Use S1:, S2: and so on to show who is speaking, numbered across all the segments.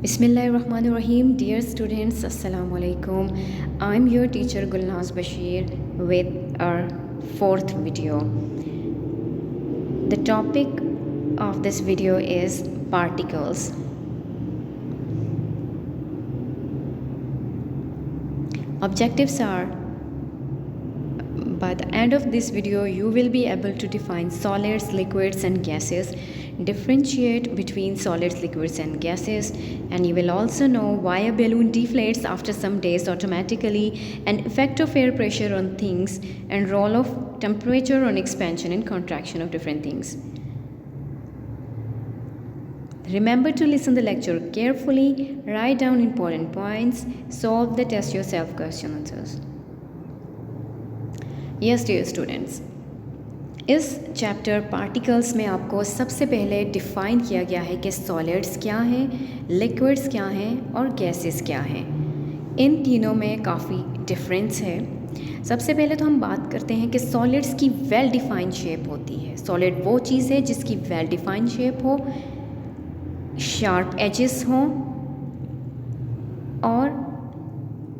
S1: Bismillahirrahmanirrahim. Dear students, Assalamu alaikum. I'm your teacher Gulnaz Bashir with our fourth video. The topic of this video is particles. Objectives are, by the end of this video, you will be able to define solids, liquids and gases, differentiate between solids, liquids and gases, and you will also know why a balloon deflates after some days automatically, and effect of air pressure on things, and role of temperature on expansion and contraction of different things. Remember to listen the lecture carefully, write down important points, solve the test yourself question answers. Yes dear students, इस chapter particles में आपको सबसे पहले define किया गया है कि solids क्या हैं, लिक्विड्स क्या हैं और गैसेस क्या हैं। इन तीनों में काफ़ी डिफरेंस है। सबसे पहले तो हम बात करते हैं कि सॉलिड्स की वेल डिफाइंड शेप होती है। सॉलिड वो चीज़ है जिसकी वेल डिफाइंड शेप हो, शार्प एजेस हों और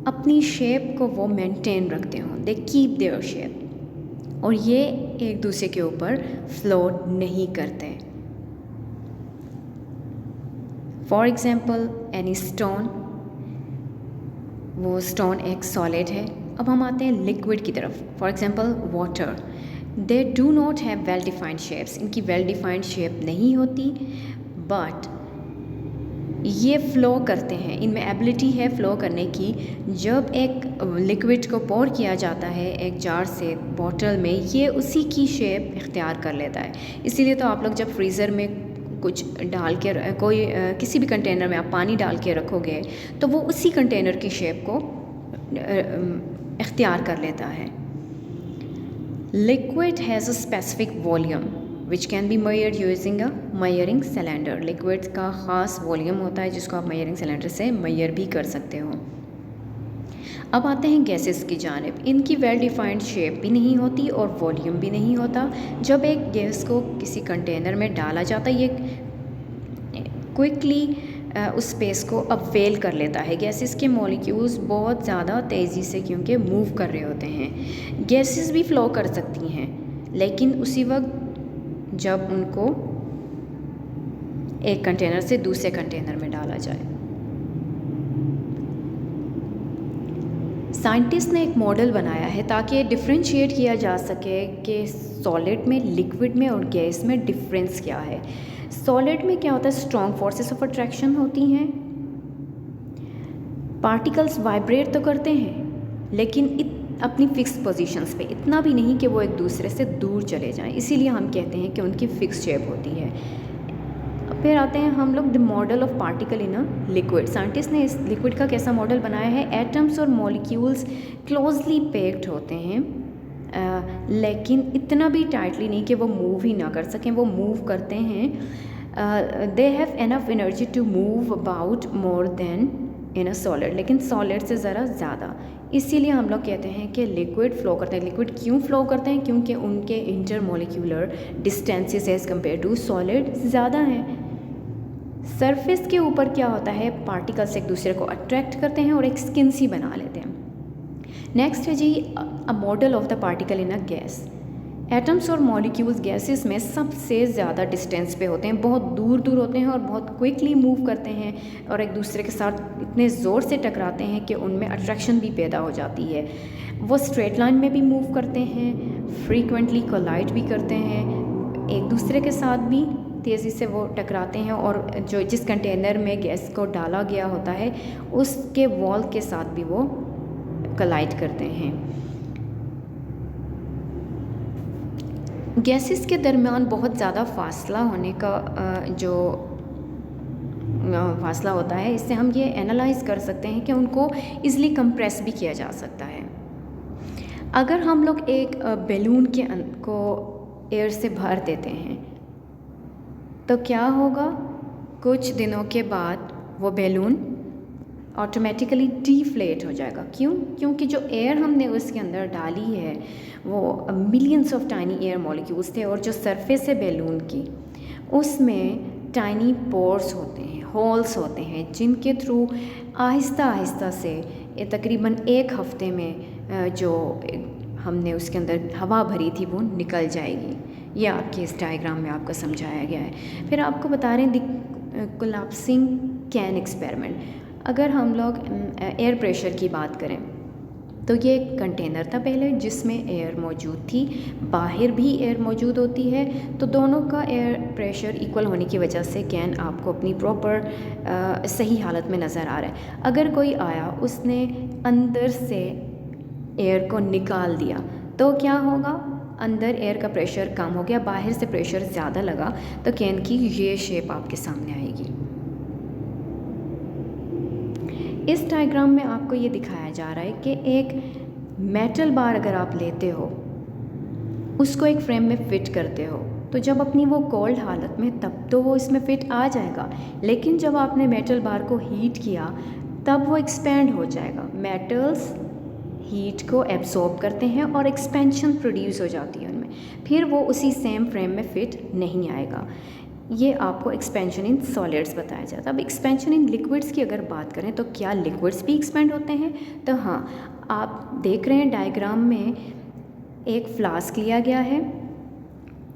S1: अपनी शेप को वो मेंटेन रखते हों, दे कीप देयर शेप, और ये एक दूसरे के ऊपर फ्लोट नहीं करते। फॉर एग्ज़ाम्पल एनी स्टोन, वो स्टोन एक सॉलिड है। अब हम आते हैं लिक्विड की तरफ। For example water, they do not have well defined shapes, इनकी वेल डिफाइंड शेप नहीं होती, बट ये फ़्लो करते हैं, इनमें एबिलिटी है फ़्लो करने की। जब एक लिक्विड को पोर किया जाता है एक जार से बॉटल में, ये उसी की शेप इख्तियार कर लेता है। इसीलिए तो आप लोग जब फ्रीज़र में कुछ डाल के किसी भी कंटेनर में आप पानी डाल के रखोगे तो वो उसी कंटेनर की शेप को इख्तियार कर लेता है। Liquid has a specific volume which can be measured using a measuring cylinder. Liquid का ख़ास वॉल्यूम होता है जिसको आप मेजरिंग सिलेंडर से मेजर भी कर सकते हो। अब आते हैं गैसेस की जानिब। इनकी वेल डिफाइंड शेप भी नहीं होती और वॉल्यूम भी नहीं होता। जब एक गैस को किसी कंटेनर में डाला जाता है, ये क्विकली उस स्पेस को अवेल कर लेता है। गैसेस के मॉलिक्यूल्स बहुत ज़्यादा तेज़ी से क्योंकि मूव कर रहे होते हैं। गैसेस भी फ़्लो कर सकती हैं, लेकिन उसी वक्त जब उनको एक कंटेनर से दूसरे कंटेनर में डाला जाए। साइंटिस्ट ने एक मॉडल बनाया है ताकि डिफ्रेंशिएट किया जा सके कि सॉलिड में, लिक्विड में और गैस में डिफरेंस क्या है। सॉलिड में क्या होता है, स्ट्रॉन्ग फोर्सेस ऑफ अट्रैक्शन होती हैं, पार्टिकल्स वाइब्रेट तो करते हैं लेकिन अपनी फ़िक्स पोजीशंस पे, इतना भी नहीं कि वो एक दूसरे से दूर चले जाएं। इसीलिए हम कहते हैं कि उनकी फ़िक्स शेप होती है। फिर आते हैं हम लोग the model of particle in a liquid. Scientist ने इस लिक्विड का कैसा मॉडल बनाया है। एटम्स और मॉलिक्यूल्स क्लोजली पैक्ड होते हैं, लेकिन इतना भी टाइटली नहीं कि वो मूव ही ना कर सकें। वो मूव करते हैं। They have enough energy to move about more than in a solid, लेकिन सॉलिड से ज़रा ज़्यादा। इसीलिए हम लोग कहते हैं कि लिक्विड फ़्लो करते हैं। लिक्विड क्यों फ़्लो करते हैं? क्योंकि उनके intermolecular distances as compare to solid ज़्यादा हैं। सरफेस के ऊपर क्या होता है, पार्टिकल्स एक दूसरे को अट्रैक्ट करते हैं और एक स्किन सी बना लेते हैं। नेक्स्ट है जी a model of the particle in a gas. Atoms और मॉलिक्यूल्स गैसेस में सबसे ज़्यादा डिस्टेंस पे होते हैं, बहुत दूर दूर होते हैं और बहुत क्विकली मूव करते हैं और एक दूसरे के साथ इतने ज़ोर से टकराते हैं कि उनमें अट्रैक्शन भी पैदा हो जाती है। वो स्ट्रेट लाइन में भी मूव करते हैं, फ्रीक्वेंटली कोलाइड भी करते हैं, एक दूसरे के साथ भी तेज़ी से वो टकराते हैं और जो जिस कंटेनर में गैस को डाला गया होता है उसके वॉल के साथ भी वो कोलाइड करते हैं। गैसेस के दरमियान बहुत ज़्यादा फासला होने का जो फासला होता है, इससे हम ये एनालाइज़ कर सकते हैं कि उनको ईज़िली कंप्रेस भी किया जा सकता है। अगर हम लोग एक बैलून को एयर से भर देते हैं तो क्या होगा, कुछ दिनों के बाद वो बैलून ऑटोमेटिकली डिफ्लेट हो जाएगा। क्यों? क्योंकि जो एयर हमने उसके अंदर डाली है वो millions of tiny air molecules थे और जो सरफेस है बैलून की उसमें टाइनी पोर्स होते हैं, होल्स होते हैं जिनके थ्रू आहिस्ता आहिस्ता से ये तकरीबन 1 हफ़्ते में जो हमने उसके अंदर हवा भरी थी वो निकल जाएगी। ये आपके इस डायग्राम में आपको समझाया गया है। फिर आपको बता रहे हैं कोलैप्सिंग कैन एक्सपेरिमेंट। अगर हम लोग एयर प्रेशर की बात करें तो ये एक कंटेनर था पहले जिसमें एयर मौजूद थी, बाहर भी एयर मौजूद होती है, तो दोनों का एयर प्रेशर इक्वल होने की वजह से कैन आपको अपनी प्रॉपर सही हालत में नज़र आ रहा है। अगर कोई आया उसने अंदर से एयर को निकाल दिया तो क्या होगा, अंदर एयर का प्रेशर कम हो गया, बाहर से प्रेशर ज़्यादा लगा, तो कैन की ये शेप आपके सामने आएगी। इस डायग्राम में आपको ये दिखाया जा रहा है कि एक मेटल बार अगर आप लेते हो, उसको एक फ्रेम में फ़िट करते हो, तो जब अपनी वो कोल्ड हालत में तब तो वो इसमें फ़िट आ जाएगा, लेकिन जब आपने मेटल बार को हीट किया तब वो एक्सपेंड हो जाएगा। मेटल्स हीट को एब्सॉर्ब करते हैं और एक्सपेंशन प्रोड्यूस हो जाती है उनमें, फिर वो उसी सेम फ्रेम में फ़िट नहीं आएगा। ये आपको एक्सपेंशन इन सॉलिड्स बताया जाता है। अब एक्सपेंशन इन लिक्विड्स की अगर बात करें तो क्या लिक्विड्स भी एक्सपेंड होते हैं? तो हाँ, आप देख रहे हैं डायग्राम में एक फ्लास्क लिया गया है,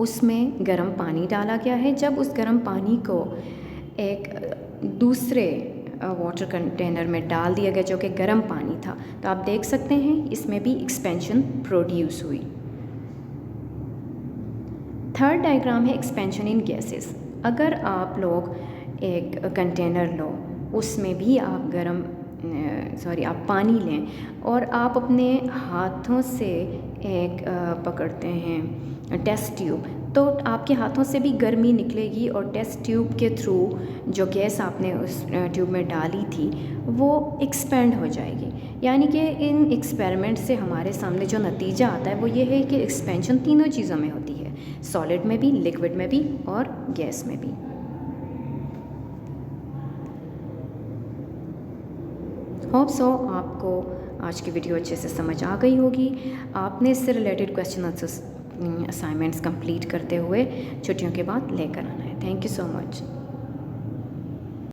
S1: उसमें गर्म पानी डाला गया है। जब उस गर्म पानी को एक दूसरे वाटर कंटेनर में डाल दिया गया जो कि गर्म पानी था, तो आप देख सकते हैं इसमें भी एक्सपेंशन प्रोड्यूस हुई। थर्ड डायग्राम है एक्सपेंशन इन गैसेस। अगर आप लोग एक कंटेनर लो, उसमें भी आप आप पानी लें और आप अपने हाथों से एक पकड़ते हैं टेस्ट ट्यूब, तो आपके हाथों से भी गर्मी निकलेगी और टेस्ट ट्यूब के थ्रू जो गैस आपने उस ट्यूब में डाली थी वो एक्सपेंड हो जाएगी। यानी कि इन एक्सपेरिमेंट से हमारे सामने जो नतीजा आता है वो ये है कि एक्सपेंशन तीनों चीज़ों में होती है, सॉलिड में भी, लिक्विड में भी और गैस में भी। होप सो आपको आज की वीडियो अच्छे से समझ आ गई होगी। आपने इससे related question answers assignments complete करते हुए छुट्टियों के बाद लेकर आना है। Thank you so much.